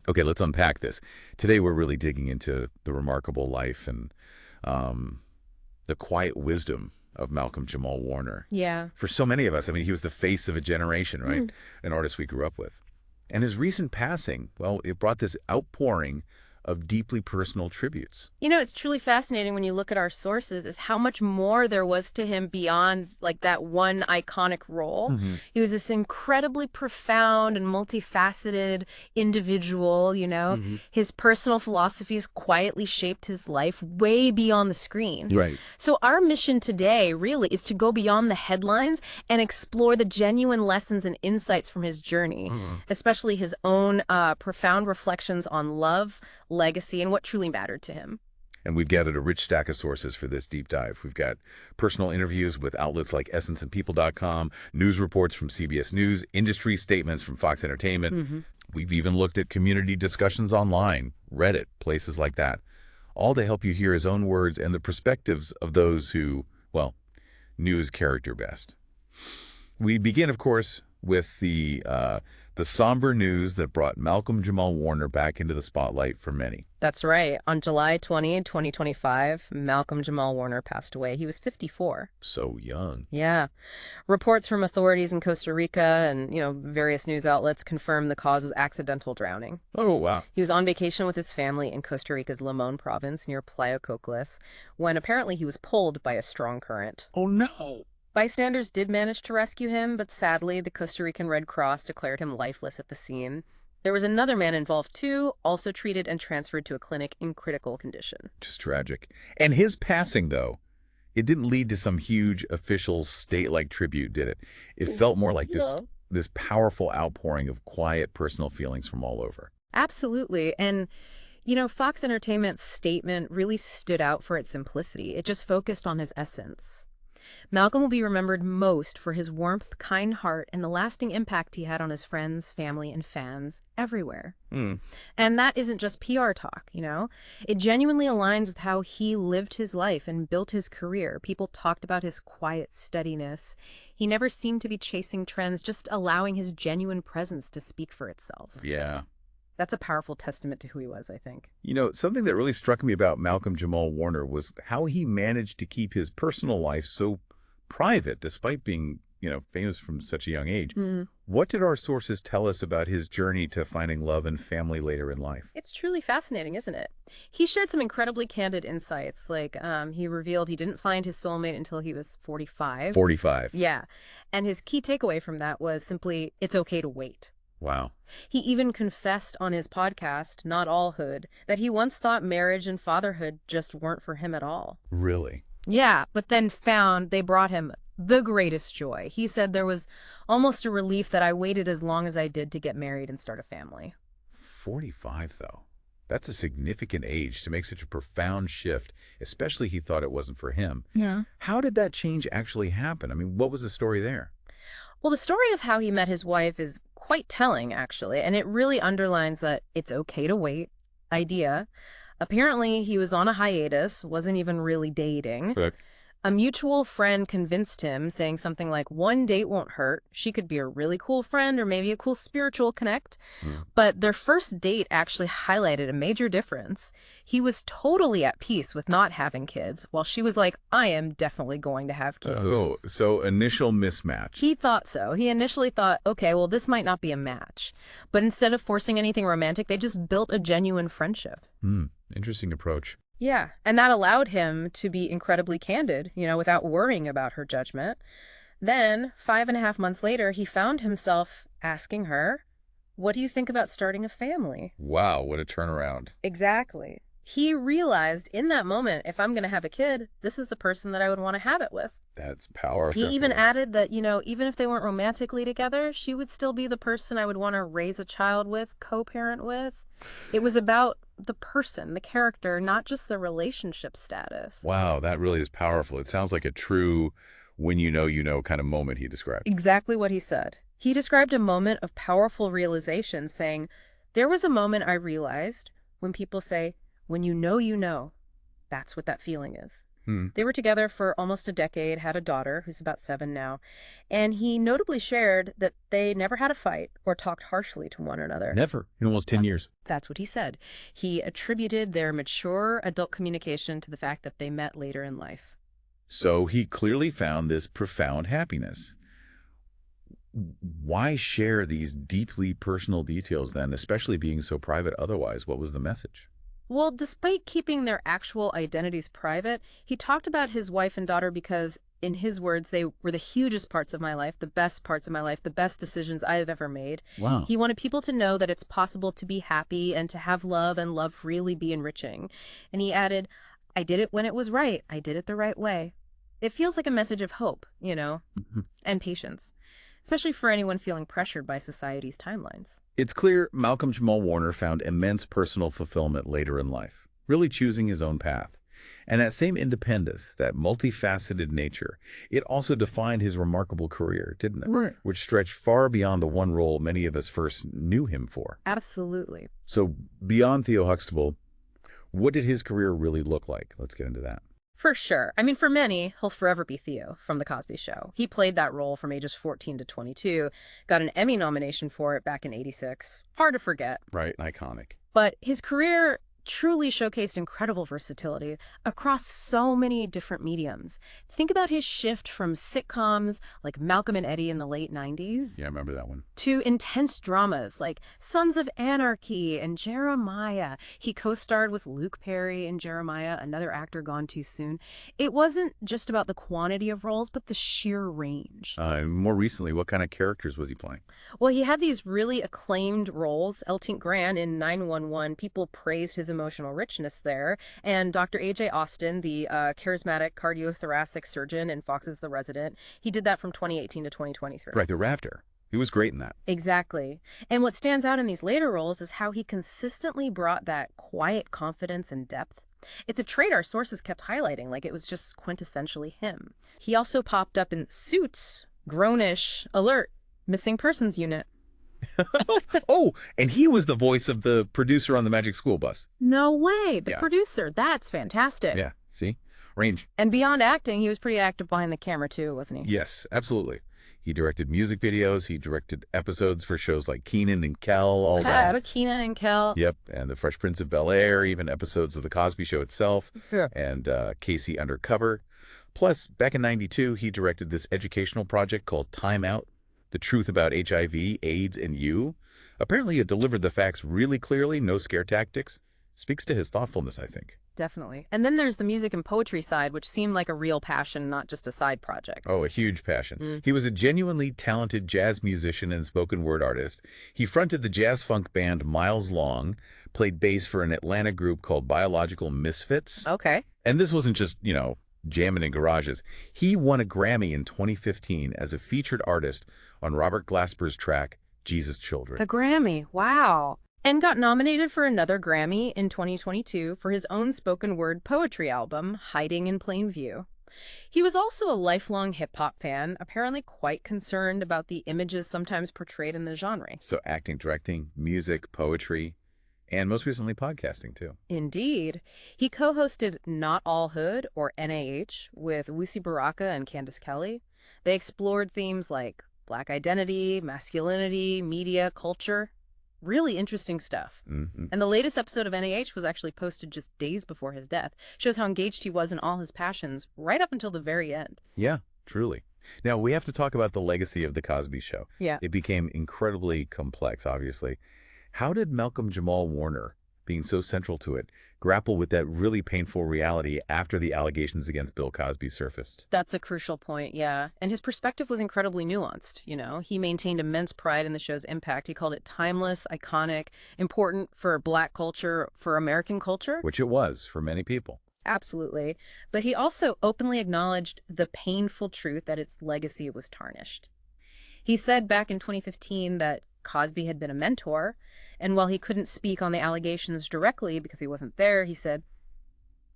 Okay, let's unpack this. Today we're really digging into the remarkable life and the quiet wisdom of Malcolm-Jamal Warner. Yeah. For so many of us, I mean, he was the face of a generation, right? An artist we grew up with. And his recent passing, well, it brought this outpouring of deeply personal tributes. You know, it's truly fascinating when you look at our sources is how much more there was to him beyond like that one iconic role. He was this incredibly profound and multifaceted individual, you know. His personal philosophies quietly shaped his life way beyond the screen. Right. So our mission today really is to go beyond the headlines and explore the genuine lessons and insights from his journey, especially his own profound reflections on love, legacy, and what truly mattered to him. And we've gathered a rich stack of sources for this deep dive. We've got personal interviews with outlets like essenceandpeople.com, news reports from CBS News, industry statements from Fox Entertainment. We've even looked at community discussions online, Reddit, places like that, all to help you hear his own words and the perspectives of those who, well, knew his character best. We begin, of course, with the somber news that brought Malcolm-Jamal Warner back into the spotlight for many. That's right. On July 20, 2025, Malcolm-Jamal Warner passed away. He was 54. So young. Yeah. Reports from authorities in Costa Rica and, various news outlets confirmed the cause was accidental drowning. Oh, wow. He was on vacation with his family in Costa Rica's Limon province near Playa Cocles when apparently he was pulled by a strong current. Oh, no. Bystanders did manage to rescue him, but sadly, the Costa Rican Red Cross declared him lifeless at the scene. There was another man involved too, also treated and transferred to a clinic in critical condition. Just tragic. And his passing, though, it didn't lead to some huge official state-like tribute, did it? It felt more like this powerful outpouring of quiet personal feelings from all over. Absolutely. And Fox Entertainment's statement really stood out for its simplicity. It just focused on his essence. Malcolm will be remembered most for his warmth, kind heart, and the lasting impact he had on his friends, family, and fans everywhere. And that isn't just PR talk, It genuinely aligns with how he lived his life and built his career. People talked about his quiet steadiness. He never seemed to be chasing trends, just allowing his genuine presence to speak for itself. Yeah. That's a powerful testament to who he was, I think. Something that really struck me about Malcolm-Jamal Warner was how he managed to keep his personal life so private, despite being, famous from such a young age. What did our sources tell us about his journey to finding love and family later in life? It's truly fascinating, isn't it? He shared some incredibly candid insights. Like, he revealed he didn't find his soulmate until he was 45. 45. Yeah. And his key takeaway from that was simply, it's okay to wait. Wow. He even confessed on his podcast, Not All Hood, that he once thought marriage and fatherhood just weren't for him at all. Really? Yeah, but then found they brought him the greatest joy. He said there was almost a relief that I waited as long as I did to get married and start a family. 45, though. That's a significant age to make such a profound shift, especially he thought it wasn't for him. Yeah. How did that change actually happen? I mean, what was the story there? Well, the story of how he met his wife is quite telling, actually, and it really underlines that it's okay to wait idea. Apparently, he was on a hiatus, wasn't even really dating. Correct. A mutual friend convinced him, saying something like, one date won't hurt. She could be a really cool friend or maybe a cool spiritual connect. But their first date actually highlighted a major difference. He was totally at peace with not having kids, while she was like, I am definitely going to have kids. Oh, so initial mismatch. He thought so. He initially thought, okay, well, this might not be a match. But instead of forcing anything romantic, they just built a genuine friendship. Interesting approach. Yeah, and that allowed him to be incredibly candid, without worrying about her judgment. Then, 5.5 months later, he found himself asking her, what do you think about starting a family? Wow, what a turnaround. Exactly. He realized in that moment, if I'm going to have a kid, this is the person that I would want to have it with. That's powerful. He even added that, even if they weren't romantically together, she would still be the person I would want to raise a child with, co-parent with. It was about the person, the character, not just the relationship status. Wow, that really is powerful. It sounds like a true when you know kind of moment he described. Exactly what he said. He described a moment of powerful realization, saying, there was a moment I realized when people say, when you know, that's what that feeling is. They were together for almost a decade, had a daughter who's about 7 now, and he notably shared that they never had a fight or talked harshly to one another. Never. In almost 10 years. That's what he said. He attributed their mature adult communication to the fact that they met later in life. So he clearly found this profound happiness. Why share these deeply personal details then, especially being so private otherwise? What was the message? Well, despite keeping their actual identities private, he talked about his wife and daughter because, in his words, they were the hugest parts of my life, the best parts of my life, the best decisions I've ever made. Wow. He wanted people to know that it's possible to be happy and to have love and love really be enriching. And he added, I did it when it was right. I did it the right way. It feels like a message of hope, and patience, especially for anyone feeling pressured by society's timelines. It's clear Malcolm-Jamal Warner found immense personal fulfillment later in life, really choosing his own path. And that same independence, that multifaceted nature, it also defined his remarkable career, didn't it? Right. Which stretched far beyond the one role many of us first knew him for. Absolutely. So beyond Theo Huxtable, what did his career really look like? Let's get into that. For sure. I mean, for many, he'll forever be Theo from The Cosby Show. He played that role from ages 14 to 22, got an Emmy nomination for it back in '86. Hard to forget. Right, iconic. But his career truly showcased incredible versatility across so many different mediums. Think about his shift from sitcoms like Malcolm and Eddie in the late 90s Yeah, I remember that one. to intense dramas like Sons of Anarchy and Jeremiah. He co-starred with Luke Perry in Jeremiah, another actor gone too soon. It wasn't just about the quantity of roles, but the sheer range. More recently, what kind of characters was he playing? Well, he had these really acclaimed roles. Elton Grant in 911, people praised his emotional richness there. And Dr. A.J. Austin, the charismatic cardiothoracic surgeon in Fox's The Resident, he did that from 2018 to 2023. Right, the Rafter. He was great in that. Exactly. And what stands out in these later roles is how he consistently brought that quiet confidence and depth. It's a trait our sources kept highlighting, like it was just quintessentially him. He also popped up in Suits, Grownish, Alert, Missing Persons Unit. Oh, and he was the voice of the producer on the Magic School Bus. No way. The Yeah. producer. That's fantastic. Yeah, see? Range. And beyond acting, he was pretty active behind the camera too, wasn't he? Yes, absolutely. He directed music videos. He directed episodes for shows like Keenan and Kel, all that. Keenan and Kel. Yep, and The Fresh Prince of Bel-Air, even episodes of The Cosby Show itself, Yeah. and Casey Undercover. Plus, back in '92, he directed this educational project called Time Out, The Truth About HIV, AIDS, and You. Apparently, it delivered the facts really clearly, no scare tactics. Speaks to his thoughtfulness, I think. Definitely. And then there's the music and poetry side, which seemed like a real passion, not just a side project. Oh, a huge passion. He was a genuinely talented jazz musician and spoken word artist. He fronted the jazz funk band Miles Long, played bass for an Atlanta group called Biological Misfits. Okay. And this wasn't just, jamming in garages. He won a Grammy in 2015 as a featured artist on Robert Glasper's track, Jesus Children. The Grammy. Wow. And got nominated for another Grammy in 2022 for his own spoken word poetry album, Hiding in Plain View. He was also a lifelong hip-hop fan, apparently quite concerned about the images sometimes portrayed in the genre. So acting, directing, music, poetry, and most recently podcasting, too. Indeed. He co-hosted Not All Hood, or NAH, with Wusi Baraka and Candace Kelly. They explored themes like Black identity, masculinity, media, culture. Really interesting stuff. Mm-hmm. And the latest episode of NAH was actually posted just days before his death. Shows how engaged he was in all his passions right up until the very end. Yeah, truly. Now, we have to talk about the legacy of The Cosby Show. Yeah. It became incredibly complex, obviously. How did Malcolm-Jamal Warner, being so central to it, grapple with that really painful reality after the allegations against Bill Cosby surfaced? That's a crucial point, yeah. And his perspective was incredibly nuanced, He maintained immense pride in the show's impact. He called it timeless, iconic, important for Black culture, for American culture. Which it was for many people. Absolutely. But he also openly acknowledged the painful truth that its legacy was tarnished. He said back in 2015 that Cosby had been a mentor, and while he couldn't speak on the allegations directly because he wasn't there, he said,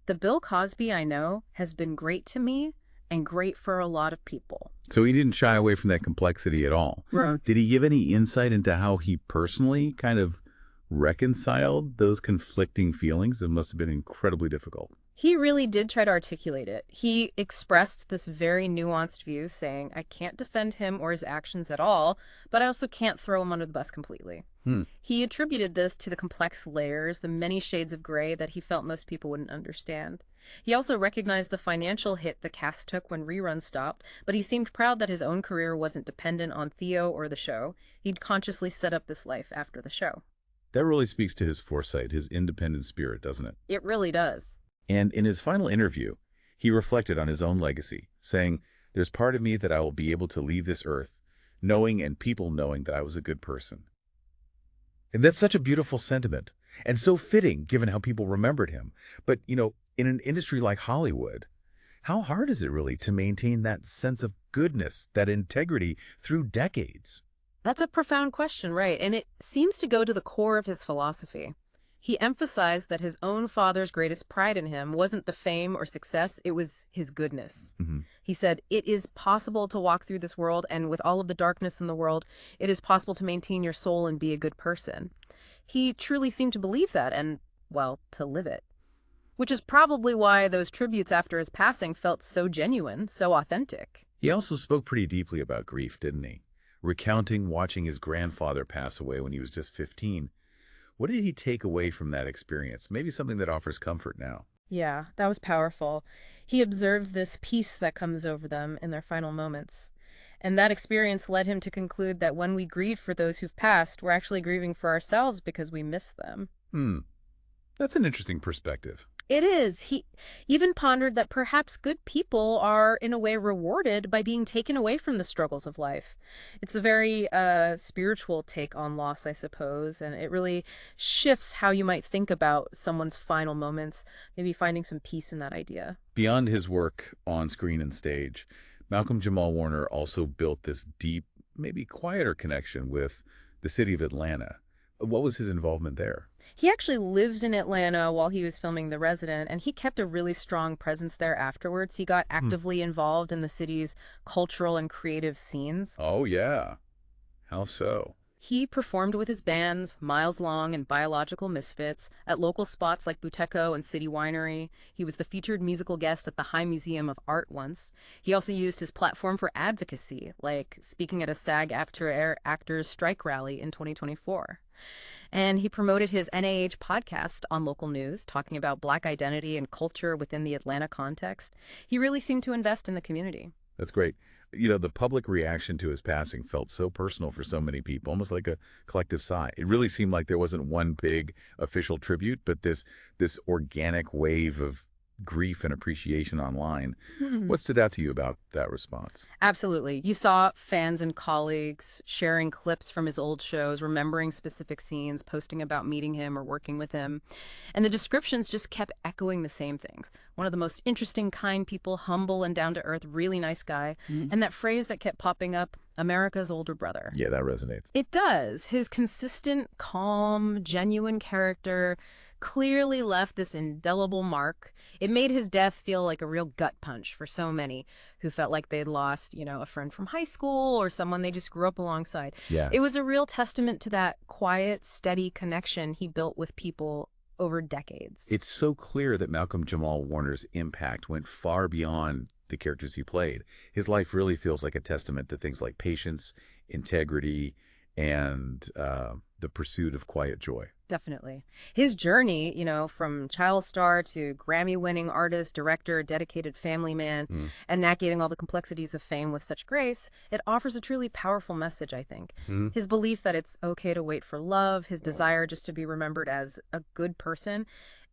"The Bill Cosby I know has been great to me and great for a lot of people." So he didn't shy away from that complexity at all. Right. Did he give any insight into how he personally kind of reconciled those conflicting feelings? It must have been incredibly difficult. He really did try to articulate it. He expressed this very nuanced view, saying, I can't defend him or his actions at all, but I also can't throw him under the bus completely. He attributed this to the complex layers, the many shades of gray that he felt most people wouldn't understand. He also recognized the financial hit the cast took when reruns stopped, but he seemed proud that his own career wasn't dependent on Theo or the show. He'd consciously set up this life after the show. That really speaks to his foresight, his independent spirit, doesn't it? It really does. And in his final interview, he reflected on his own legacy, saying, there's part of me that I will be able to leave this earth, knowing and people knowing that I was a good person. And that's such a beautiful sentiment, and so fitting given how people remembered him. But, in an industry like Hollywood, how hard is it really to maintain that sense of goodness, that integrity through decades? That's a profound question, right? And it seems to go to the core of his philosophy. He emphasized that his own father's greatest pride in him wasn't the fame or success, it was his goodness. He said, it is possible to walk through this world, and with all of the darkness in the world, it is possible to maintain your soul and be a good person. He truly seemed to believe that and, well, to live it. Which is probably why those tributes after his passing felt so genuine, so authentic. He also spoke pretty deeply about grief, didn't he? Recounting watching his grandfather pass away when he was just 15. What did he take away from that experience? Maybe something that offers comfort now. Yeah, that was powerful. He observed this peace that comes over them in their final moments. And that experience led him to conclude that when we grieve for those who've passed, we're actually grieving for ourselves because we miss them. That's an interesting perspective. It is. He even pondered that perhaps good people are, in a way, rewarded by being taken away from the struggles of life. It's a very spiritual take on loss, I suppose, and it really shifts how you might think about someone's final moments, maybe finding some peace in that idea. Beyond his work on screen and stage, Malcolm-Jamal Warner also built this deep, maybe quieter connection with the city of Atlanta. What was his involvement there? He actually lived in Atlanta while he was filming The Resident, and he kept a really strong presence there afterwards. He got actively involved in the city's cultural and creative scenes. Oh, yeah. How so? He performed with his bands, Miles Long and Biological Misfits, at local spots like Buteco and City Winery. He was the featured musical guest at the High Museum of Art once. He also used his platform for advocacy, like speaking at a SAG-AFTRA actors strike rally in 2024. And he promoted his NAH podcast on local news, talking about Black identity and culture within the Atlanta context. He really seemed to invest in the community. That's great. The public reaction to his passing felt so personal for so many people, almost like a collective sigh. It really seemed like there wasn't one big official tribute, but this organic wave of grief and appreciation online. What stood out to you about that response? Absolutely. You saw fans and colleagues sharing clips from his old shows, remembering specific scenes, posting about meeting him or working with him. And the descriptions just kept echoing the same things. One of the most interesting, kind people, humble and down to earth, really nice guy. And that phrase that kept popping up, America's older brother. Yeah, that resonates. It does. His consistent, calm, genuine character clearly left this indelible mark. It made his death feel like a real gut punch for so many who felt like they'd lost, a friend from high school or someone they just grew up alongside. Yeah. It was a real testament to that quiet, steady connection he built with people over decades. It's so clear that Malcolm-Jamal Warner's impact went far beyond the characters he played. His life really feels like a testament to things like patience, integrity, and the pursuit of quiet joy. Definitely. His journey, from child star to Grammy-winning artist, director, dedicated family man, and navigating all the complexities of fame with such grace, it offers a truly powerful message, I think. His belief that it's okay to wait for love, his desire just to be remembered as a good person,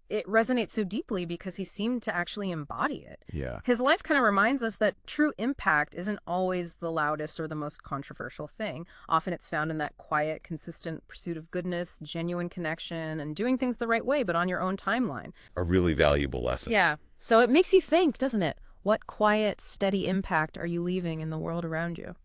it resonates so deeply because he seemed to actually embody it. Yeah. His life kind of reminds us that true impact isn't always the loudest or the most controversial thing. Often it's found in that quiet, consistent pursuit of goodness, genuine connection, and doing things the right way, but on your own timeline. A really valuable lesson. Yeah. So it makes you think, doesn't it? What quiet, steady impact are you leaving in the world around you?